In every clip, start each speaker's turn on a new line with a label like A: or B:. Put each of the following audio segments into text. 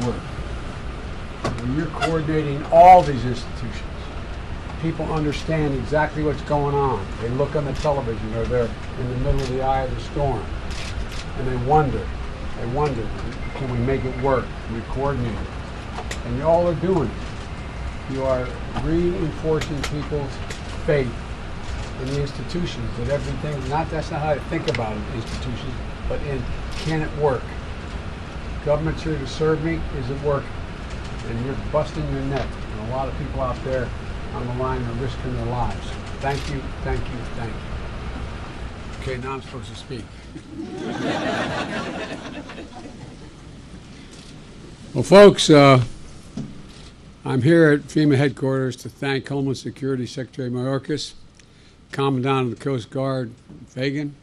A: work. When you're coordinating all these institutions, people understand exactly what's going on. They look on the television, or they're in the middle of the eye of the storm, and they wonder, can we make it work? Can we coordinate it? And you all are doing it. You are reinforcing people's faith in the institutions, that everything, that's not how to think about it, institutions, but in, can it work? Government's here to serve me, is it working? And you're busting your neck. And a lot of people out there on the line are risking their lives. Thank you, thank you, thank you. Okay, now I'm supposed to speak. Well, folks, I'm here at FEMA headquarters to thank Homeland Security Secretary Mayorkas, Commandant of the Coast Guard, Fagan,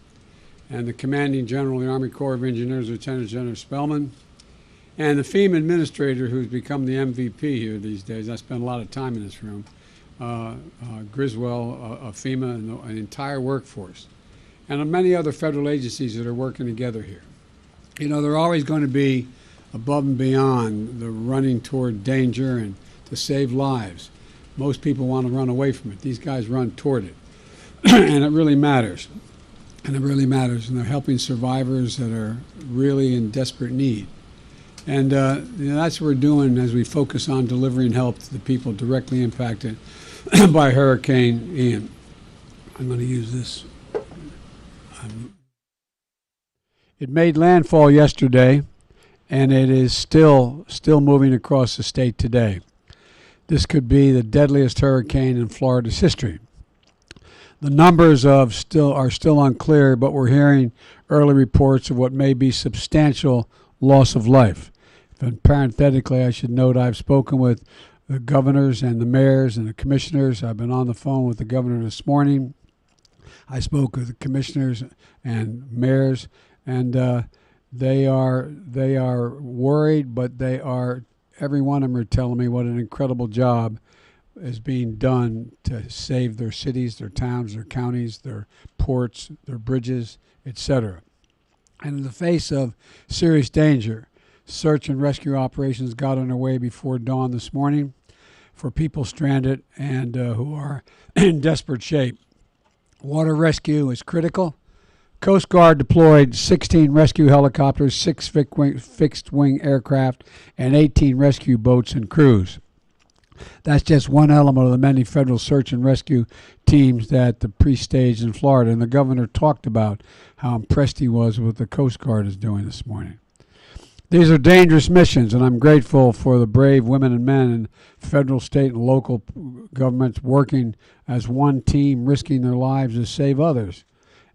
A: and the Commanding General of the Army Corps of Engineers, Lieutenant General Spellman, and the FEMA administrator, who's become the MVP here these days. I spend a lot of time in this room, Griswold of FEMA, and the entire workforce, and many other federal agencies that are working together here. You know, they're always going to be above and beyond the running toward danger and to save lives. Most people want to run away from it. These guys run toward it. And it really matters. And it really matters. And they're helping survivors that are really in desperate need. And that's what we're doing as we focus on delivering help to the people directly impacted by Hurricane Ian. I'm going to use this. It made landfall yesterday, and it is still moving across the state today. This could be the deadliest hurricane in Florida's history. The numbers are still unclear, but we're hearing early reports of what may be substantial loss of life. And parenthetically, I should note I've spoken with the governors and the mayors and the commissioners. I've been on the phone with the governor this morning. I spoke with the commissioners and mayors, and they are worried, but every one of them are telling me what an incredible job is being done to save their cities, their towns, their counties, their ports, their bridges, etc. And in the face of serious danger, search and rescue operations got underway before dawn this morning for people stranded and who are in desperate shape. Water rescue is critical. Coast Guard deployed 16 rescue helicopters, 6 fixed-wing aircraft, and 18 rescue boats and crews. That's just one element of the many federal search and rescue teams that the pre-staged in Florida. And the governor talked about how impressed he was with what the Coast Guard is doing this morning. These are dangerous missions, and I'm grateful for the brave women and men in federal, state, and local governments working as one team, risking their lives to save others.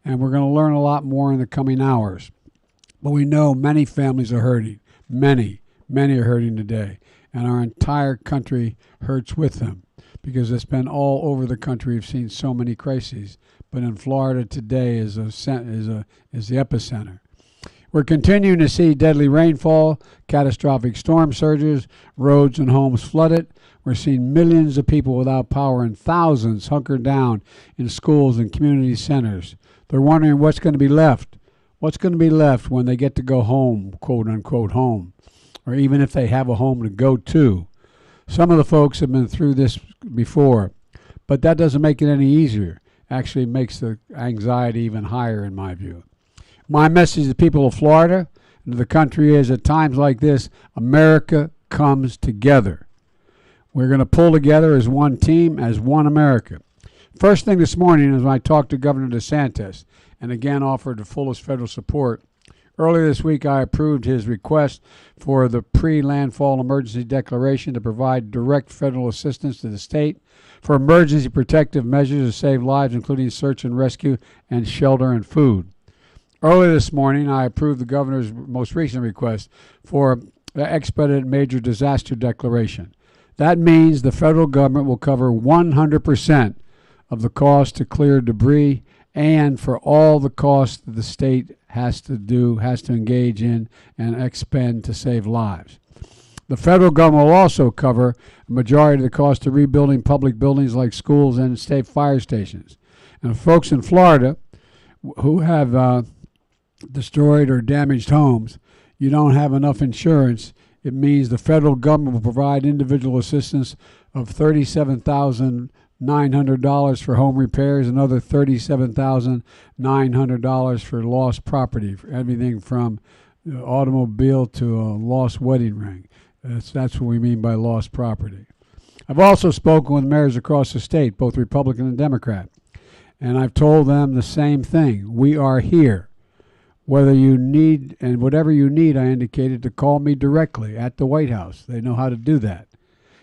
A: And we're going to learn a lot more in the coming hours. But we know many families are hurting. Many are hurting today. And our entire country hurts with them, because it's been all over the country. We've seen so many crises. But in Florida today is the epicenter. We're continuing to see deadly rainfall, catastrophic storm surges, roads and homes flooded. We're seeing millions of people without power and thousands hunkered down in schools and community centers. They're wondering what's going to be left. What's going to be left when they get to go home, quote unquote home, or even if they have a home to go to. Some of the folks have been through this before, but that doesn't make it any easier. Actually makes the anxiety even higher, in my view. My message to the people of Florida and to the country is, at times like this, America comes together. We're going to pull together as one team, as one America. First thing this morning is when I talked to Governor DeSantis and again offered the fullest federal support. Earlier this week, I approved his request for the pre-landfall emergency declaration to provide direct federal assistance to the state for emergency protective measures to save lives, including search and rescue and shelter and food. Earlier this morning, I approved the governor's most recent request for the Expedited major disaster declaration. That means the federal government will cover 100% of the cost to clear debris and for all the costs that the state has to engage in and expend to save lives. The federal government will also cover a majority of the cost of rebuilding public buildings like schools and state fire stations. And folks in Florida who have destroyed or damaged homes, you don't have enough insurance It means the federal government will provide individual assistance of $37,900 for home repairs, another $37,900 for lost property, for everything from automobile to a lost wedding ring. That's what we mean by lost property. I've also spoken with mayors across the state, both Republican and Democrat, and I've told them the same thing. We are here. Whether you need, and whatever you need, I indicated to call me directly at the White House. They know how to do that.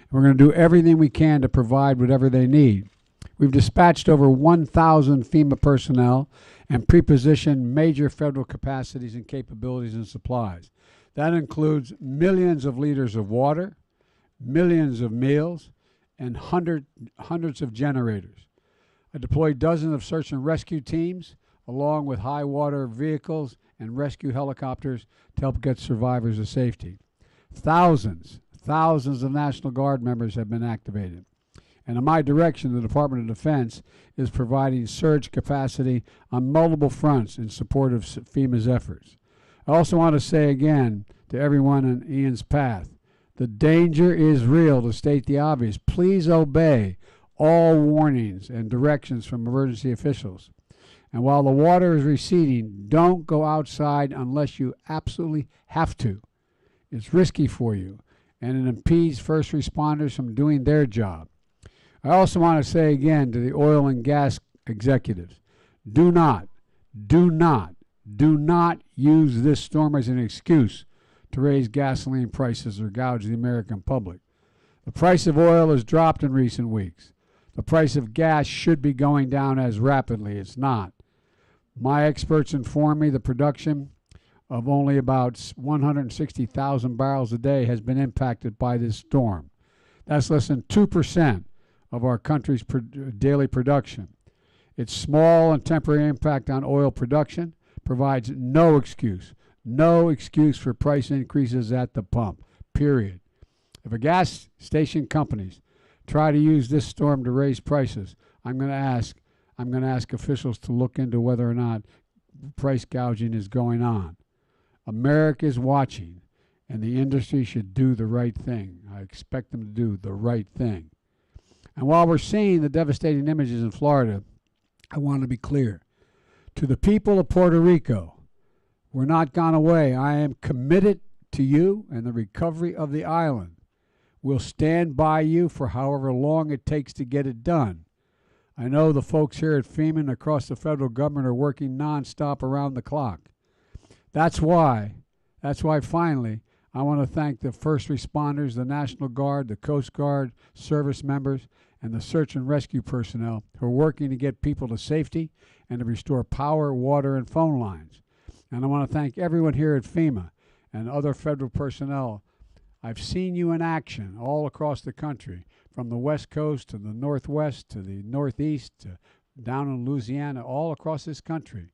A: We're going to do everything we can to provide whatever they need. We've dispatched over 1,000 FEMA personnel and pre-positioned major federal capacities and capabilities and supplies. That includes millions of liters of water, millions of meals, and hundreds of generators. I deployed dozens of search and rescue teams, along with high water vehicles and rescue helicopters to help get survivors to safety. Thousands of National Guard members have been activated. And in my direction, the Department of Defense is providing surge capacity on multiple fronts in support of FEMA's efforts. I also want to say again to everyone in Ian's path, the danger is real, to state the obvious. Please obey all warnings and directions from emergency officials. And while the water is receding, don't go outside unless you absolutely have to. It's risky for you, and it impedes first responders from doing their job. I also want to say again to the oil and gas executives, do not use this storm as an excuse to raise gasoline prices or gouge the American public. The price of oil has dropped in recent weeks. The price of gas should be going down as rapidly. It's not. My experts inform me the production of only about 160,000 barrels a day has been impacted by this storm. That's less than 2% of our country's daily production. Its small and temporary impact on oil production provides no excuse for price increases at the pump, period. If a gas station companies try to use this storm to raise prices, I'm going to ask officials to look into whether or not price gouging is going on. America is watching, and the industry should do the right thing. I expect them to do the right thing. And while we're seeing the devastating images in Florida, I want to be clear. To the people of Puerto Rico, we're not gone away. I am committed to you and the recovery of the island. We'll stand by you for however long it takes to get it done. I know the folks here at FEMA and across the federal government are working nonstop around the clock. That's why finally, I want to thank the first responders, the National Guard, the Coast Guard, service members, and the search and rescue personnel who are working to get people to safety and to restore power, water, and phone lines. And I want to thank everyone here at FEMA and other federal personnel. I've seen you in action all across the country, from the West Coast to the Northwest to the Northeast to down in Louisiana, all across this country.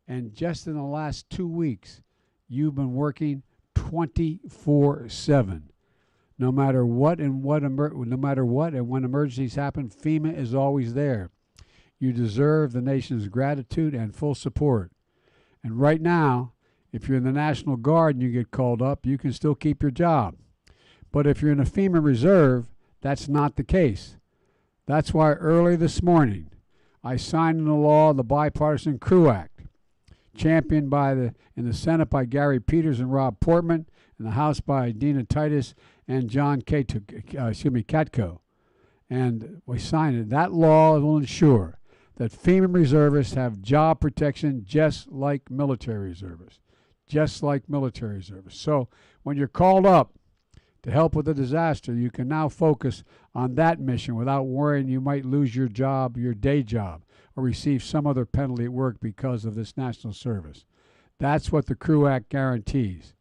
A: And just in the last 2 weeks, you've been working 24/7. No matter what and when emergencies happen, FEMA is always there. You deserve the nation's gratitude and full support. And right now, if you're in the National Guard and you get called up, you can still keep your job. But if you're in a FEMA reserve, that's not the case. That's why early this morning, I signed into law the Bipartisan Crew Act, championed in the Senate by Gary Peters and Rob Portman, in the House by Dina Titus and John Katko. And we signed it. That law will ensure that FEMA reservists have job protection just like military reservists. So when you're called up to help with a disaster, you can now focus on that mission without worrying you might lose your job, your day job, or receive some other penalty at work because of this national service. That's what the Crew Act guarantees.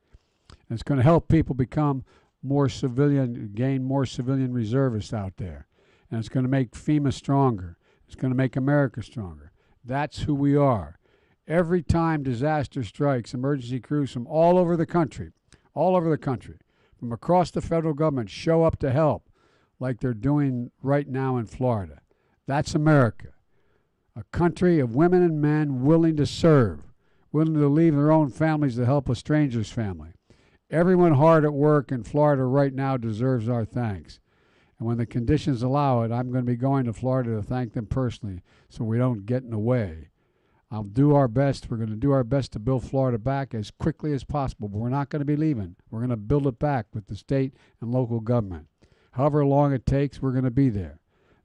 A: And it's going to help people become gain more civilian reservists out there. And it's going to make FEMA stronger. It's going to make America stronger. That's who we are. Every time disaster strikes, emergency crews from all over the country, from across the federal government show up to help, like they're doing right now in Florida. That's America. A country of women and men willing to serve, willing to leave their own families to help a stranger's family. Everyone hard at work in Florida right now deserves our thanks. And when the conditions allow it, I'm going to be going to Florida to thank them personally so we don't get in the way. I'll do our best. We're going to do our best to build Florida back as quickly as possible, but we're not going to be leaving. We're going to build it back with the state and local government. However long it takes, we're going to be there.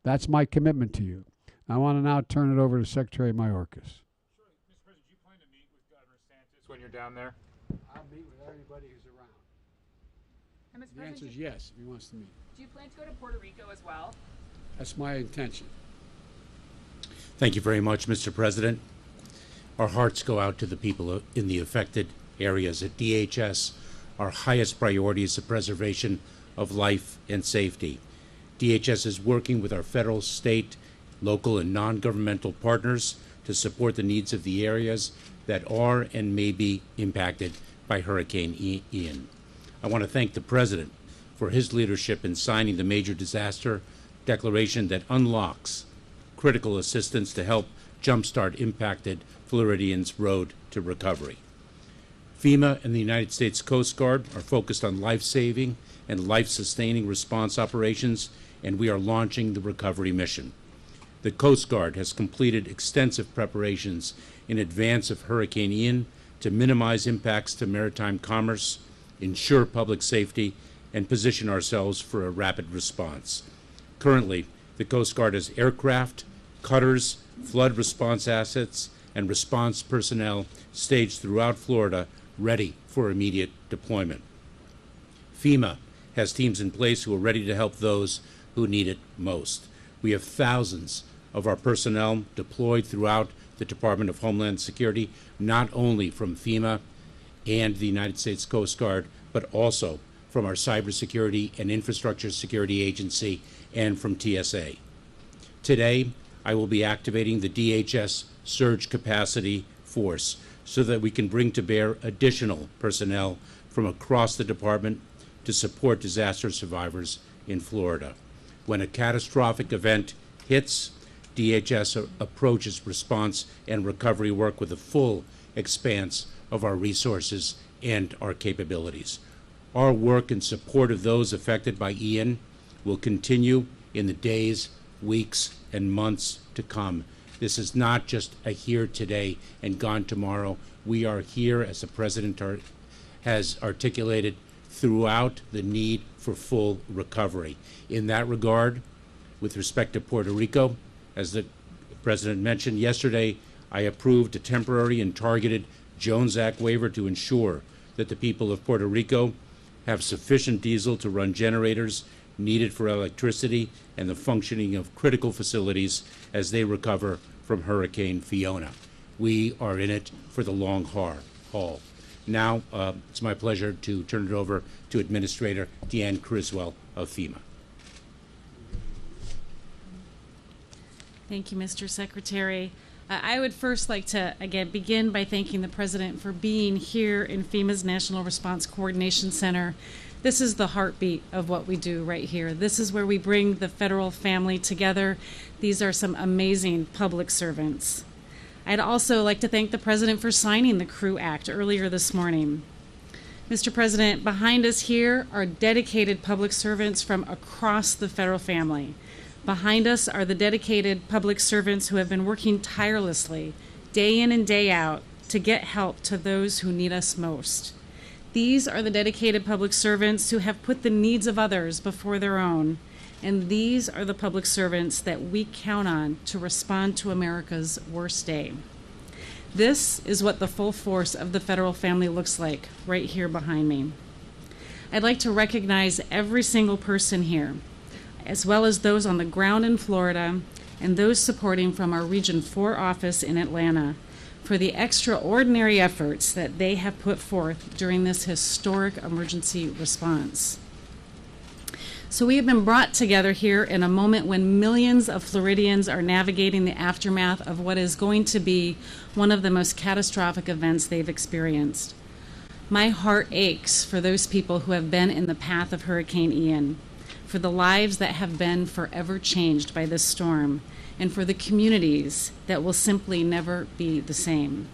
A: That's my commitment to you. I want to now turn it over to Secretary Mayorkas.
B: Sure. Mr. President, do you plan to meet with Governor DeSantis when you're down there?
A: I'll meet with everybody who's around.
C: And Mr.
A: The
C: President,
A: answer is yes, if he wants to meet.
C: do you plan to go to Puerto Rico as well?
A: That's my intention.
D: Thank you very much, Mr. President. Our hearts go out to the people in the affected areas. At DHS, our highest priority is the preservation of life and safety. DHS is working with our federal, state, local, and non-governmental partners to support the needs of the areas that are and may be impacted by Hurricane Ian. I want to thank the President for his leadership in signing the major disaster declaration that unlocks critical assistance to help jumpstart impacted Floridians' road to recovery. FEMA and the United States Coast Guard are focused on life-saving and life-sustaining response operations, and we are launching the recovery mission. The Coast Guard has completed extensive preparations in advance of Hurricane Ian to minimize impacts to maritime commerce, ensure public safety, and position ourselves for a rapid response. Currently, the Coast Guard has aircraft, cutters, flood response assets, and response personnel staged throughout Florida ready for immediate deployment. FEMA has teams in place who are ready to help those who need it most. We have thousands of our personnel deployed throughout the Department of Homeland Security, not only from FEMA and the United States Coast Guard, but also from our Cybersecurity and Infrastructure Security Agency and from TSA. Today, I will be activating the DHS Surge Capacity Force so that we can bring to bear additional personnel from across the department to support disaster survivors in Florida. When a catastrophic event hits, DHS approaches response and recovery work with a full expanse of our resources and our capabilities. Our work in support of those affected by Ian will continue in the days, weeks, and months to come. This is not just a here today and gone tomorrow. We are here, as the President has articulated, throughout the need for full recovery. In that regard, with respect to Puerto Rico, as the President mentioned yesterday, I approved a temporary and targeted Jones Act waiver to ensure that the people of Puerto Rico have sufficient diesel to run generators needed for electricity and the functioning of critical facilities as they recover from Hurricane Fiona. We are in it for the long haul. Now, it's my pleasure to turn it over to Administrator Deanne Criswell of FEMA.
E: Thank you, Mr. Secretary. I would first like to, again, begin by thanking the President for being here in FEMA's National Response Coordination Center. This is the heartbeat of what we do right here. This is where we bring the federal family together. These are some amazing public servants. I'd also like to thank the President for signing the Crew Act earlier this morning. Mr. President, behind us here are dedicated public servants from across the federal family. Behind us are the dedicated public servants who have been working tirelessly, day in and day out, to get help to those who need us most. These are the dedicated public servants who have put the needs of others before their own. And these are the public servants that we count on to respond to America's worst day. This is what the full force of the federal family looks like right here behind me. I'd like to recognize every single person here, as well as those on the ground in Florida and those supporting from our Region 4 office in Atlanta, for the extraordinary efforts that they have put forth during this historic emergency response. So we have been brought together here in a moment when millions of Floridians are navigating the aftermath of what is going to be one of the most catastrophic events they've experienced. My heart aches for those people who have been in the path of Hurricane Ian, for the lives that have been forever changed by this storm, and for the communities that will simply never be the same.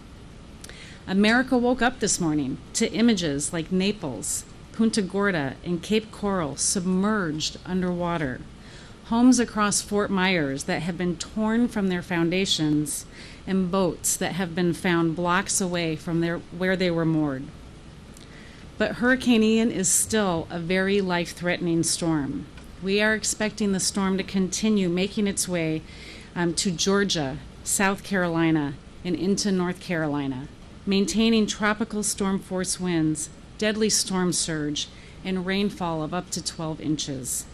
E: America woke up this morning to images like Naples, Punta Gorda, and Cape Coral submerged underwater. Homes across Fort Myers that have been torn from their foundations, and boats that have been found blocks away from where they were moored. But Hurricane Ian is still a very life-threatening storm. We are expecting the storm to continue making its way to Georgia, South Carolina, and into North Carolina, maintaining tropical storm force winds, deadly storm surge, and rainfall of up to 12 inches.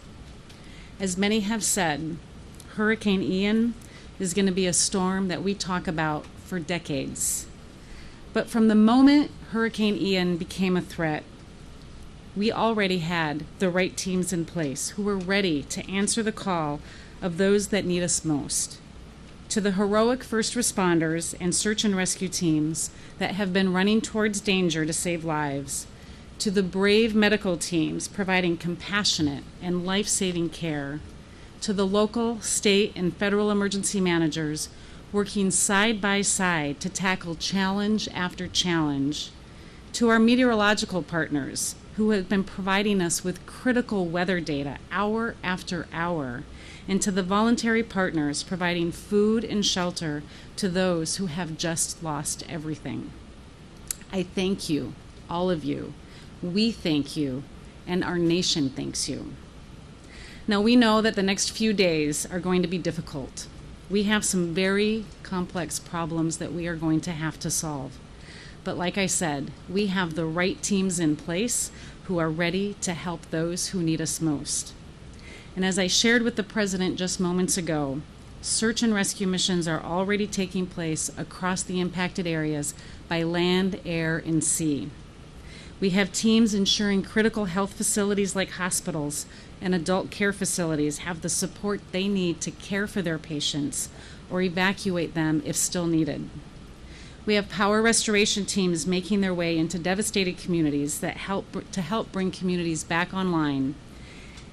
E: As many have said, Hurricane Ian is going to be a storm that we talk about for decades. But from the moment Hurricane Ian became a threat, we already had the right teams in place who were ready to answer the call of those that need us most. To the heroic first responders and search and rescue teams that have been running towards danger to save lives, to the brave medical teams providing compassionate and life-saving care, to the local, state, and federal emergency managers working side by side to tackle challenge after challenge, to our meteorological partners who have been providing us with critical weather data hour after hour, and to the voluntary partners providing food and shelter to those who have just lost everything. I thank you, all of you. We thank you, and our nation thanks you. Now, we know that the next few days are going to be difficult. We have some very complex problems that we are going to have to solve. But like I said, we have the right teams in place who are ready to help those who need us most. And as I shared with the President just moments ago, search and rescue missions are already taking place across the impacted areas by land, air, and sea. We have teams ensuring critical health facilities like hospitals and adult care facilities have the support they need to care for their patients or evacuate them if still needed. We have power restoration teams making their way into devastated communities that help bring communities back online.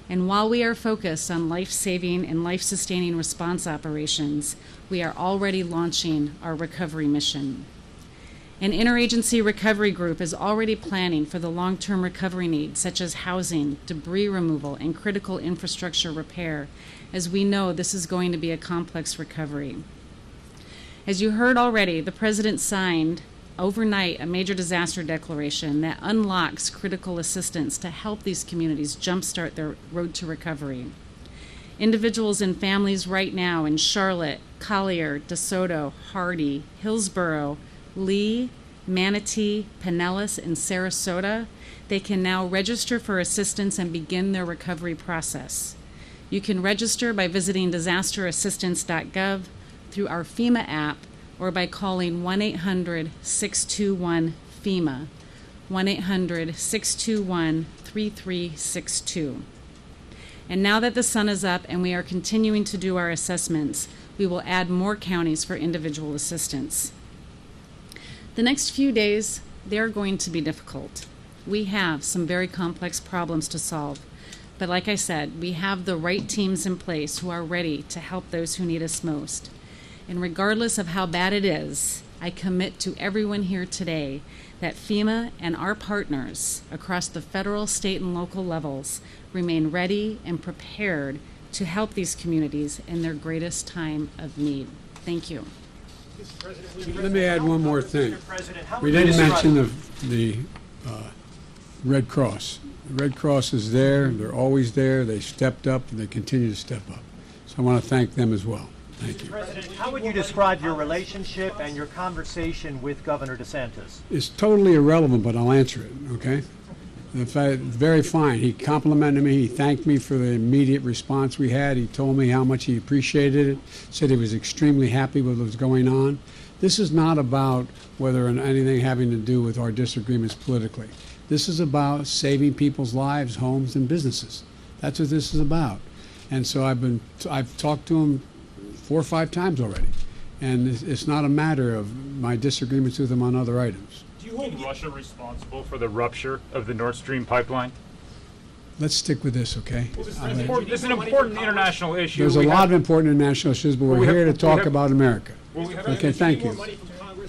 E: And while we are focused on life-saving and life-sustaining response operations, we are already launching our recovery mission. An interagency recovery group is already planning for the long-term recovery needs, such as housing, debris removal, and critical infrastructure repair, as we know this is going to be a complex recovery. As you heard already, the President signed overnight a major disaster declaration that unlocks critical assistance to help these communities jumpstart their road to recovery. Individuals and families right now in Charlotte, Collier, DeSoto, Hardy, Hillsborough, Lee, Manatee, Pinellas, and Sarasota, they can now register for assistance and begin their recovery process. You can register by visiting disasterassistance.gov, through our FEMA app, or by calling 1-800-621-FEMA, 1-800-621-3362. And now that the sun is up and we are continuing to do our assessments, we will add more counties for individual assistance. The next few days, they're going to be difficult. We have some very complex problems to solve. But like I said, we have the right teams in place who are ready to help those who need us most. And regardless of how bad it is, I commit to everyone here today that FEMA and our partners across the federal, state, and local levels remain ready and prepared to help these communities in their greatest time of need. Thank you.
A: Let me add one more thing. We didn't mention the Red Cross. The Red Cross is there. They're always there. They stepped up, and they continue to step up. So I want to thank them as well. Thank you.
F: President, how would you describe your relationship and your conversation with Governor DeSantis?
A: It's totally irrelevant, but I'll answer it, okay? In fact, very fine. He complimented me. He thanked me for the immediate response we had. He told me how much he appreciated it, said he was extremely happy with what was going on. This is not about whether anything having to do with our disagreements politically. This is about saving people's lives, homes, and businesses. That's what this is about. And so I've talked to him 4 or 5 times already. And it's not a matter of my disagreements with him on other items.
B: Do you hold Russia responsible for the rupture of the Nord Stream pipeline?
A: Let's stick with this, okay?
B: Well, this is an important international issue.
A: There's a lot of important international issues, but we're here to talk about America.
B: Well, we have
A: Okay, thank you.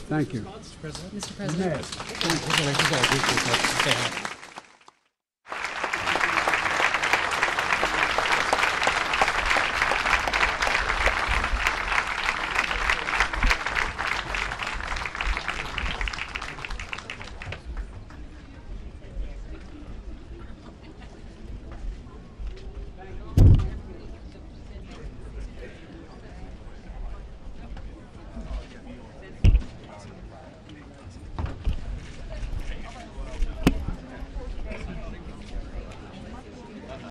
A: Thank you.
E: Mr. President.
D: Congratulations.